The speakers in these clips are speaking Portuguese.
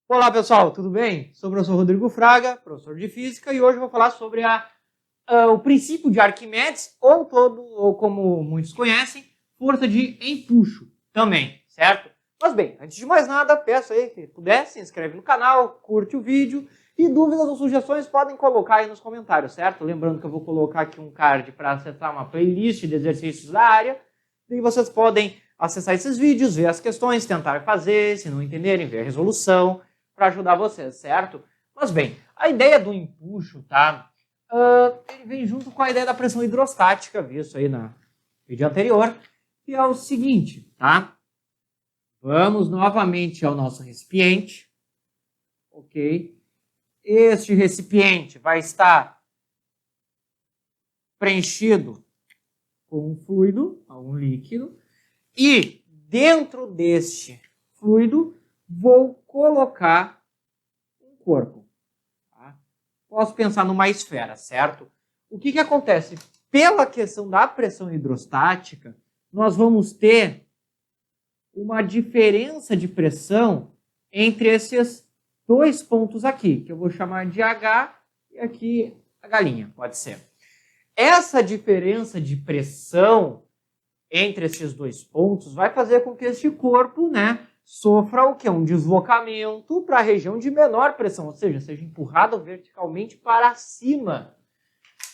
Olá pessoal, tudo bem? Sou o professor Rodrigo Fraga, professor de Física, e hoje eu vou falar sobre o princípio de Arquimedes, ou como muitos conhecem, força de empuxo também, certo? Mas bem, antes de mais nada, peço aí que puder, se inscreve no canal, curte o vídeo, e dúvidas ou sugestões podem colocar aí nos comentários, certo? Lembrando que eu vou colocar aqui um card para acessar uma playlist de exercícios da área, e vocês podem acessar esses vídeos, ver as questões, tentar fazer, se não entenderem, ver a resolução, para ajudar vocês, certo? Mas bem, a ideia do empuxo, tá? Ele vem junto com a ideia da pressão hidrostática, visto aí no vídeo anterior, que é o seguinte, tá? Vamos novamente ao nosso recipiente, ok? Este recipiente vai estar preenchido com um fluido, um líquido, e dentro deste fluido vou colocar um corpo. Tá? Posso pensar numa esfera, certo? O que acontece? Pela questão da pressão hidrostática, nós vamos ter uma diferença de pressão entre esses dois pontos aqui, que eu vou chamar de H e aqui a galinha, pode ser. Essa diferença de pressão entre esses dois pontos vai fazer com que este corpo, né, sofra o quê? Um deslocamento para a região de menor pressão, ou seja empurrado verticalmente para cima,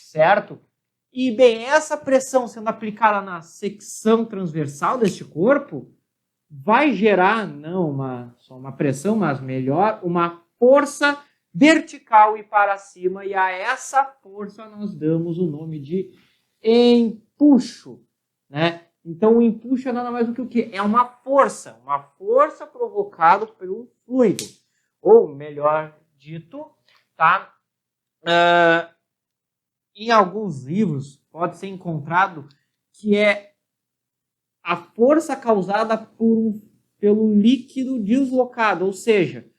certo? E, bem, essa pressão sendo aplicada na secção transversal deste corpo vai gerar, não só uma pressão, mas melhor, uma força vertical e para cima, e a essa força nós damos o nome de empuxo, né? Então, o empuxo é nada mais do que o quê? É uma força provocada pelo fluido. Ou, melhor dito, tá? Em alguns livros pode ser encontrado que é a força causada pelo líquido deslocado. Ou seja,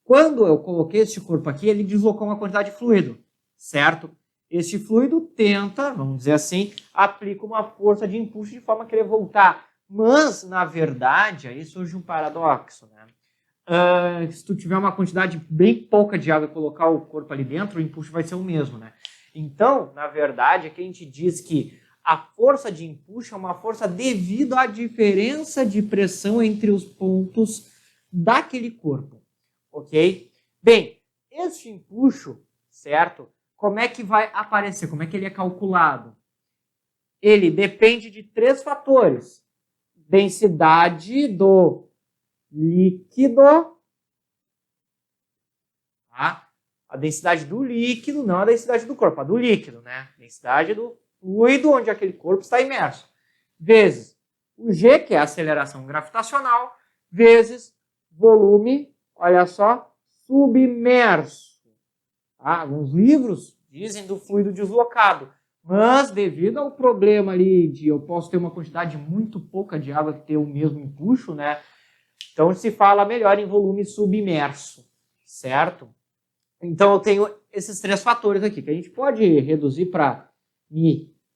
quando eu coloquei este corpo aqui, ele deslocou uma quantidade de fluido, certo? Este fluido tenta, vamos dizer assim, aplica uma força de empuxo de forma a querer voltar. Mas, na verdade, aí surge um paradoxo, né? Se tu tiver uma quantidade bem pouca de água e colocar o corpo ali dentro, o empuxo vai ser o mesmo, né? Então, na verdade, aqui a gente diz que a força de empuxo é uma força devido à diferença de pressão entre os pontos daquele corpo, ok? Bem, este empuxo, certo? Como é que vai aparecer? Como é que ele é calculado? Ele depende de três fatores. Densidade do líquido. Tá? A densidade do líquido, não a densidade do corpo, a do líquido, né? Densidade do fluido onde aquele corpo está imerso. Vezes o G, que é a aceleração gravitacional, vezes volume, olha só, submerso. Tá? Alguns livros dizem do fluido deslocado, mas devido ao problema ali de eu posso ter uma quantidade muito pouca de água que tem o mesmo empuxo, né? Então se fala melhor em volume submerso, certo? Então eu tenho esses três fatores aqui, que a gente pode reduzir para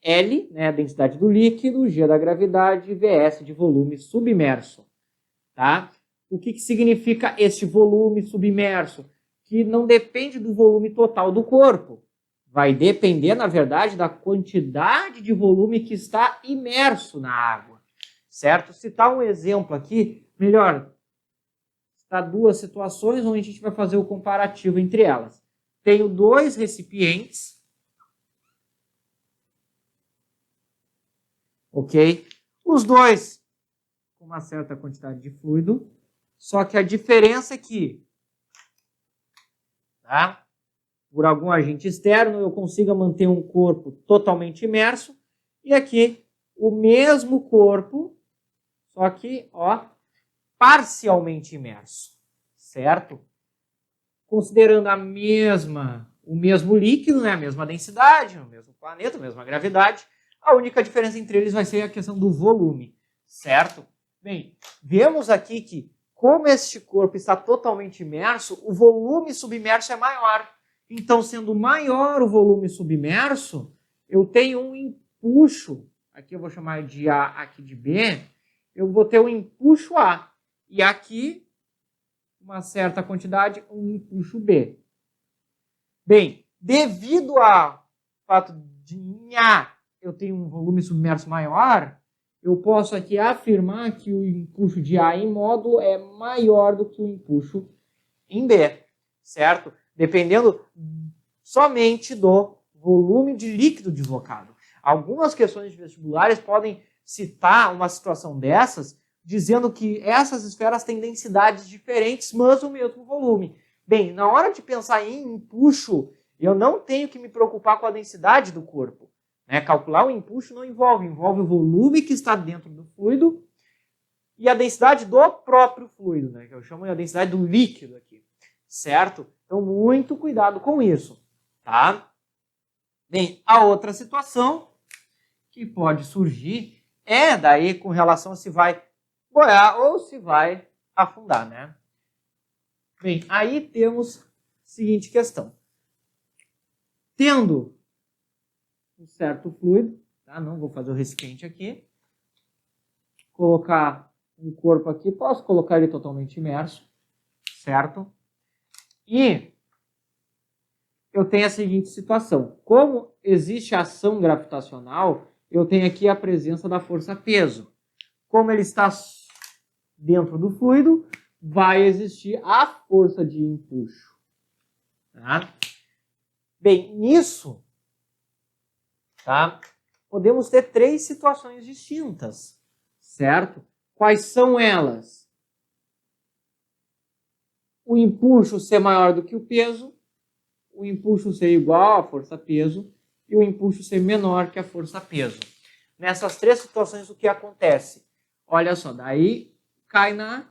L, né, a densidade do líquido, G da gravidade e VS de volume submerso. Tá? O que significa este volume submerso? Que não depende do volume total do corpo. Vai depender, na verdade, da quantidade de volume que está imerso na água. Certo? Citar um exemplo aqui, melhor, citar duas situações onde a gente vai fazer o comparativo entre elas. Tenho dois recipientes, ok? Os dois com uma certa quantidade de fluido, só que a diferença é que, tá? Por algum agente externo, eu consiga manter um corpo totalmente imerso, e aqui o mesmo corpo, só que, ó, parcialmente imerso, certo? Considerando o mesmo líquido, né, a mesma densidade, o mesmo planeta, a mesma gravidade, a única diferença entre eles vai ser a questão do volume, certo? Bem, vemos aqui que, como este corpo está totalmente imerso, o volume submerso é maior. Então, sendo maior o volume submerso, eu tenho um empuxo aqui eu vou chamar de A, aqui de B, eu vou ter o empuxo A. E aqui, uma certa quantidade, um empuxo B. Bem, devido ao fato de em A eu tenho um volume submerso maior, eu posso aqui afirmar que o empuxo de A em módulo é maior do que o empuxo em B, certo? Dependendo somente do volume de líquido deslocado. Algumas questões de vestibulares podem citar uma situação dessas, dizendo que essas esferas têm densidades diferentes, mas o mesmo volume. Bem, na hora de pensar em empuxo, eu não tenho que me preocupar com a densidade do corpo. Né? Calcular o empuxo não envolve o volume que está dentro do fluido e a densidade do próprio fluido, né? Que eu chamo de a densidade do líquido aqui, certo? Então, muito cuidado com isso, tá? Bem, a outra situação que pode surgir é daí com relação a se vai boiar ou se vai afundar, né? Bem, aí temos a seguinte questão. Tendo um certo fluido, tá? Não vou fazer o recipiente aqui. Colocar um corpo aqui, posso colocar ele totalmente imerso, certo? E eu tenho a seguinte situação. Como existe ação gravitacional, eu tenho aqui a presença da força-peso. Como ele está dentro do fluido, vai existir a força de empuxo. Tá? Bem, nisso, tá? Podemos ter três situações distintas, certo? Quais são elas? O empuxo ser maior do que o peso, o empuxo ser igual à força-peso e o empuxo ser menor que a força-peso. Nessas três situações, o que acontece? Olha só, daí cai na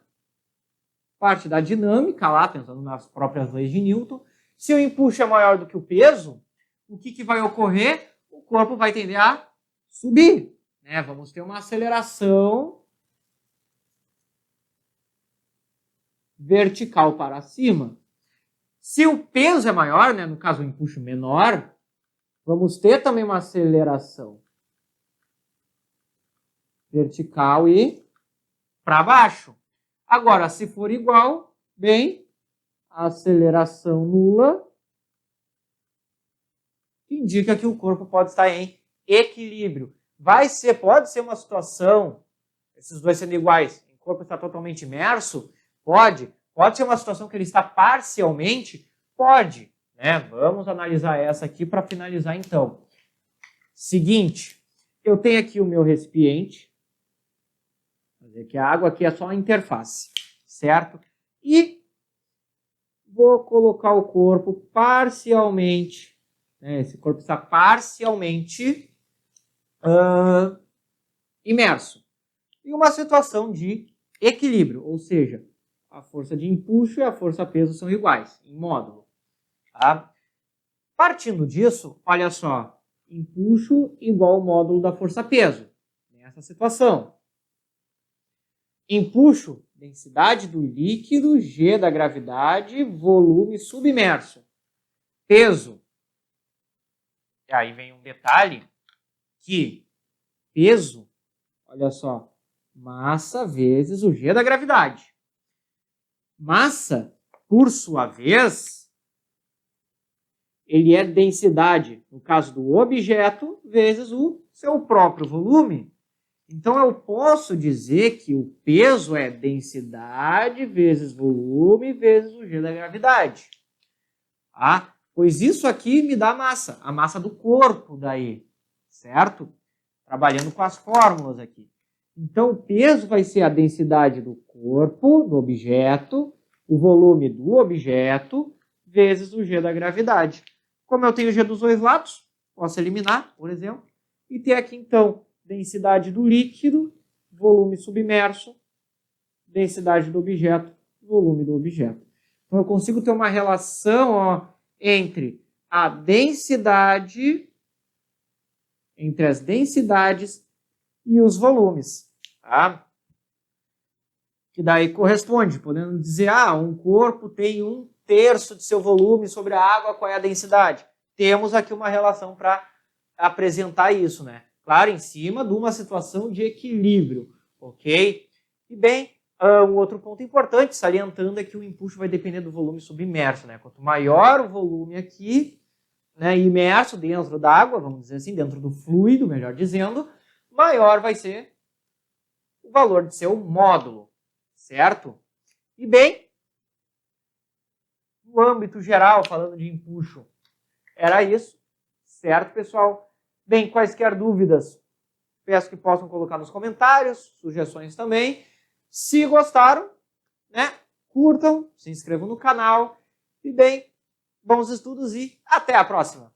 parte da dinâmica, lá pensando nas próprias leis de Newton. Se o empuxo é maior do que o peso, o que vai ocorrer? O corpo vai tender a subir. Né? Vamos ter uma aceleração vertical para cima. Se o peso é maior, né, no caso o empuxo menor, vamos ter também uma aceleração vertical e para baixo. Agora, se for igual, bem, aceleração nula indica que o corpo pode estar em equilíbrio. Pode ser uma situação, esses dois sendo iguais, o corpo está totalmente imerso, pode ser uma situação que ele está parcialmente, pode, né? Vamos analisar essa aqui para finalizar então. Seguinte, eu tenho aqui o meu recipiente, vou dizer que a água aqui é só a interface, certo? E vou colocar o corpo parcialmente, né? Esse corpo está parcialmente imerso. Em uma situação de equilíbrio, ou seja, a força de empuxo e a força-peso são iguais, em módulo. Tá? Partindo disso, olha só, empuxo igual ao módulo da força-peso. Nessa situação. Empuxo, densidade do líquido, G da gravidade, volume submerso. Peso. E aí vem um detalhe que peso, olha só, massa vezes o G da gravidade. Massa, por sua vez, ele é densidade, no caso do objeto, vezes o seu próprio volume. Então, eu posso dizer que o peso é densidade vezes volume vezes o G da gravidade. Tá? Pois isso aqui me dá massa, a massa do corpo daí, certo? Trabalhando com as fórmulas aqui. Então, o peso vai ser a densidade do corpo, do objeto, o volume do objeto, vezes o G da gravidade. Como eu tenho G dos dois lados, posso eliminar, por exemplo, e ter aqui, então, densidade do líquido, volume submerso, densidade do objeto, volume do objeto. Então, eu consigo ter uma relação entre a densidade, entre as densidades e os volumes. Tá? Que daí corresponde, podendo dizer, um corpo tem 1/3 de seu volume sobre a água, qual é a densidade? Temos aqui uma relação para apresentar isso, né? Claro, em cima de uma situação de equilíbrio, ok? E bem, um outro ponto importante, salientando, é que o empuxo vai depender do volume submerso, né? Quanto maior o volume aqui, né, imerso dentro da água, vamos dizer assim, dentro do fluido, melhor dizendo, maior vai ser o valor de seu módulo, certo? E bem, no âmbito geral, falando de empuxo, era isso, certo, pessoal? Bem, quaisquer dúvidas, peço que possam colocar nos comentários, sugestões também. Se gostaram, né, curtam, se inscrevam no canal. E bem, bons estudos e até a próxima!